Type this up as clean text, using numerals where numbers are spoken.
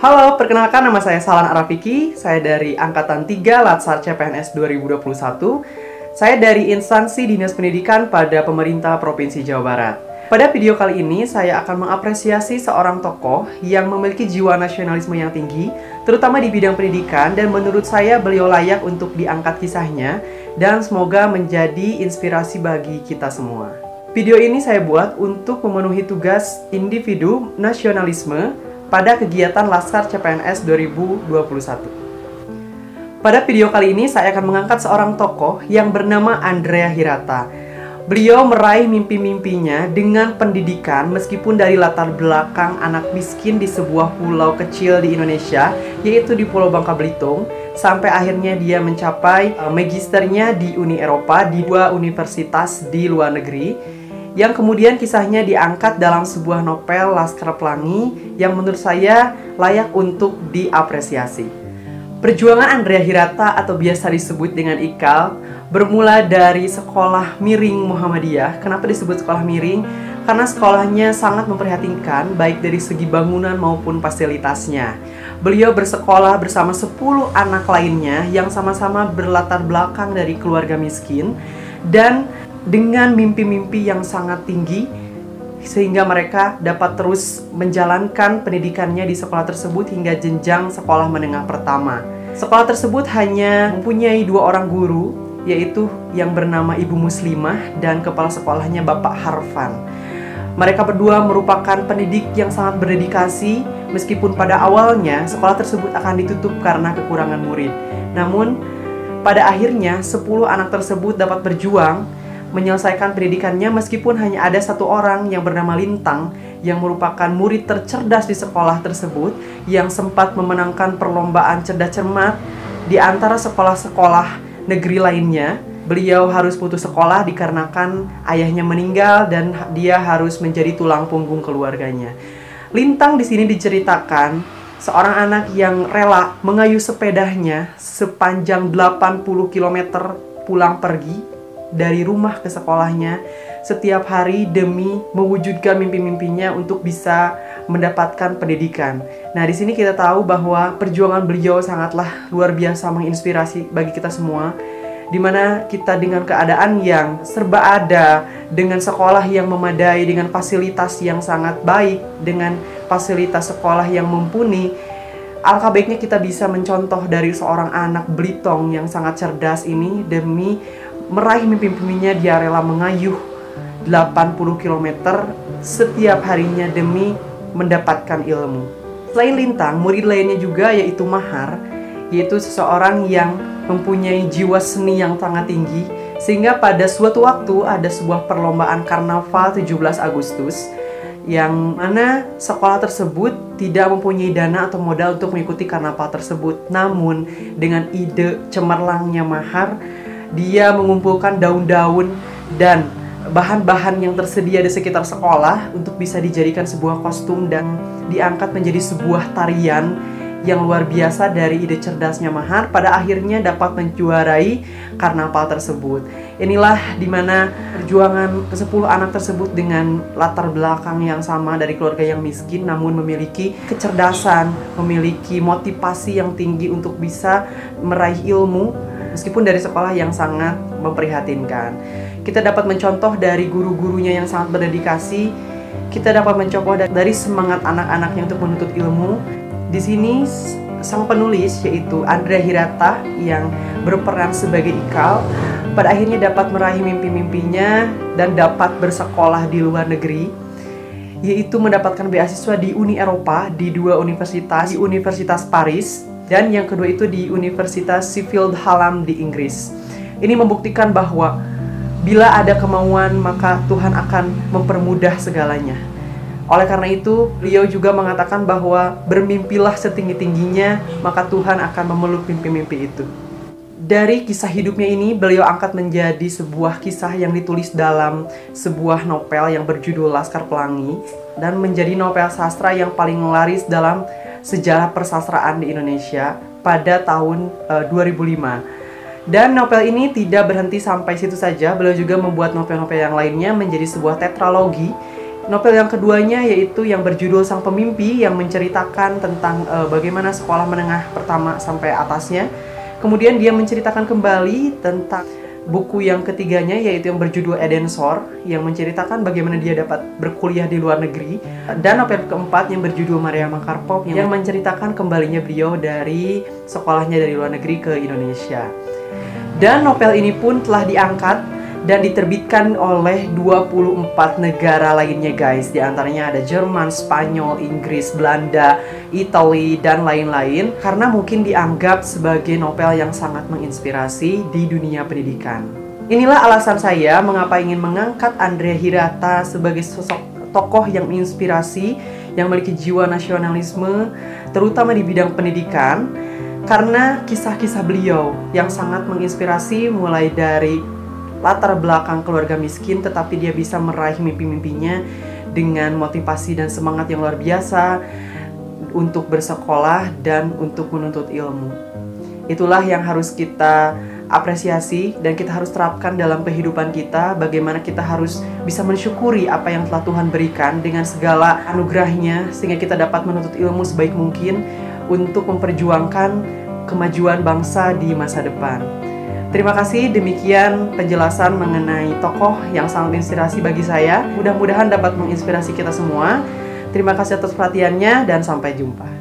Halo, perkenalkan nama saya Salan Arafiki. Saya dari Angkatan 3 Latsar CPNS 2021. Saya dari instansi Dinas Pendidikan pada Pemerintah Provinsi Jawa Barat. Pada video kali ini, saya akan mengapresiasi seorang tokoh yang memiliki jiwa nasionalisme yang tinggi, terutama di bidang pendidikan, dan menurut saya beliau layak untuk diangkat kisahnya, dan semoga menjadi inspirasi bagi kita semua. Video ini saya buat untuk memenuhi tugas individu nasionalisme pada kegiatan Laskar CPNS 2021. Pada video kali ini saya akan mengangkat seorang tokoh yang bernama Andrea Hirata. Beliau meraih mimpi-mimpinya dengan pendidikan meskipun dari latar belakang anak miskin di sebuah pulau kecil di Indonesia, yaitu di Pulau Bangka Belitung, sampai akhirnya dia mencapai magisternya di Uni Eropa di 2 universitas di luar negeri, yang kemudian kisahnya diangkat dalam sebuah novel Laskar Pelangi yang menurut saya layak untuk diapresiasi. Perjuangan Andrea Hirata atau biasa disebut dengan Ikal bermula dari sekolah miring Muhammadiyah. Kenapa disebut sekolah miring? Karena sekolahnya sangat memprihatinkan baik dari segi bangunan maupun fasilitasnya. Beliau bersekolah bersama 10 anak lainnya yang sama-sama berlatar belakang dari keluarga miskin dan dengan mimpi-mimpi yang sangat tinggi sehingga mereka dapat terus menjalankan pendidikannya di sekolah tersebut hingga jenjang sekolah menengah pertama. Sekolah tersebut hanya mempunyai 2 orang guru, yaitu yang bernama Ibu Muslimah dan kepala sekolahnya Bapak Harfan. Mereka berdua merupakan pendidik yang sangat berdedikasi meskipun pada awalnya sekolah tersebut akan ditutup karena kekurangan murid. Namun pada akhirnya 10 anak tersebut dapat berjuang menyelesaikan pendidikannya meskipun hanya ada 1 orang yang bernama Lintang yang merupakan murid tercerdas di sekolah tersebut yang sempat memenangkan perlombaan cerdas cermat di antara sekolah-sekolah negeri lainnya. Beliau harus putus sekolah dikarenakan ayahnya meninggal dan dia harus menjadi tulang punggung keluarganya. Lintang di sini diceritakan seorang anak yang rela mengayuh sepedanya sepanjang 80 km pulang pergi dari rumah ke sekolahnya setiap hari demi mewujudkan mimpi-mimpinya untuk bisa mendapatkan pendidikan. Nah, di sini kita tahu bahwa perjuangan beliau sangatlah luar biasa menginspirasi bagi kita semua, di mana kita dengan keadaan yang serba ada, dengan sekolah yang memadai, dengan fasilitas yang sangat baik, dengan fasilitas sekolah yang mumpuni, alangkah baiknya kita bisa mencontoh dari seorang anak Belitung yang sangat cerdas ini demi meraih mimpi-mimpinya. Dia rela mengayuh 80 km setiap harinya demi mendapatkan ilmu. Selain Lintang, murid lainnya juga yaitu Mahar, yaitu seseorang yang mempunyai jiwa seni yang sangat tinggi, sehingga pada suatu waktu ada sebuah perlombaan karnaval 17 Agustus yang mana sekolah tersebut tidak mempunyai dana atau modal untuk mengikuti karnaval tersebut. Namun dengan ide cemerlangnya Mahar, dia mengumpulkan daun-daun dan bahan-bahan yang tersedia di sekitar sekolah untuk bisa dijadikan sebuah kostum dan diangkat menjadi sebuah tarian yang luar biasa dari ide cerdasnya Mahar. Pada akhirnya dapat menjuarai karnaval tersebut. Inilah dimana perjuangan ke-10 anak tersebut dengan latar belakang yang sama dari keluarga yang miskin, namun memiliki kecerdasan, memiliki motivasi yang tinggi untuk bisa meraih ilmu meskipun dari sekolah yang sangat memprihatinkan. Kita dapat mencontoh dari guru-gurunya yang sangat berdedikasi. Kita dapat mencontoh dari semangat anak-anaknya untuk menuntut ilmu. Di sini sang penulis yaitu Andrea Hirata yang berperan sebagai Ikal pada akhirnya dapat meraih mimpi-mimpinya dan dapat bersekolah di luar negeri, yaitu mendapatkan beasiswa di Uni Eropa di 2 universitas, di Universitas Paris dan yang kedua itu di Universitas Sheffield Hallam di Inggris. Ini membuktikan bahwa bila ada kemauan maka Tuhan akan mempermudah segalanya. Oleh karena itu, beliau juga mengatakan bahwa bermimpilah setinggi-tingginya, maka Tuhan akan memeluk mimpi-mimpi itu. Dari kisah hidupnya ini, beliau angkat menjadi sebuah kisah yang ditulis dalam sebuah novel yang berjudul Laskar Pelangi dan menjadi novel sastra yang paling laris dalam sejarah persastraan di Indonesia pada tahun 2005. Dan novel ini tidak berhenti sampai situ saja. Beliau juga membuat novel-novel yang lainnya menjadi sebuah tetralogi Novel yang keduanya yaitu yang berjudul Sang Pemimpi, yang menceritakan tentang bagaimana sekolah menengah pertama sampai atasnya. Kemudian dia menceritakan kembali tentang buku yang ketiganya yaitu yang berjudul Eden Shore, yang menceritakan bagaimana dia dapat berkuliah di luar negeri. Dan novel keempat yang berjudul Maria Makaropov, yang menceritakan kembalinya beliau dari sekolahnya dari luar negeri ke Indonesia. Dan novel ini pun telah diangkat dan diterbitkan oleh 24 negara lainnya guys. Di antaranya ada Jerman, Spanyol, Inggris, Belanda, Italia, dan lain-lain. Karena mungkin dianggap sebagai novel yang sangat menginspirasi di dunia pendidikan. Inilah alasan saya mengapa ingin mengangkat Andrea Hirata sebagai sosok tokoh yang menginspirasi, yang memiliki jiwa nasionalisme, terutama di bidang pendidikan. Karena kisah-kisah beliau yang sangat menginspirasi, mulai dari latar belakang keluarga miskin, tetapi dia bisa meraih mimpi-mimpinya dengan motivasi dan semangat yang luar biasa untuk bersekolah dan untuk menuntut ilmu. Itulah yang harus kita apresiasi dan kita harus terapkan dalam kehidupan kita, bagaimana kita harus bisa mensyukuri apa yang telah Tuhan berikan dengan segala anugerahnya, sehingga kita dapat menuntut ilmu sebaik mungkin untuk memperjuangkan kemajuan bangsa di masa depan. Terima kasih, demikian penjelasan mengenai tokoh yang sangat menginspirasi bagi saya. Mudah-mudahan dapat menginspirasi kita semua. Terima kasih atas perhatiannya dan sampai jumpa.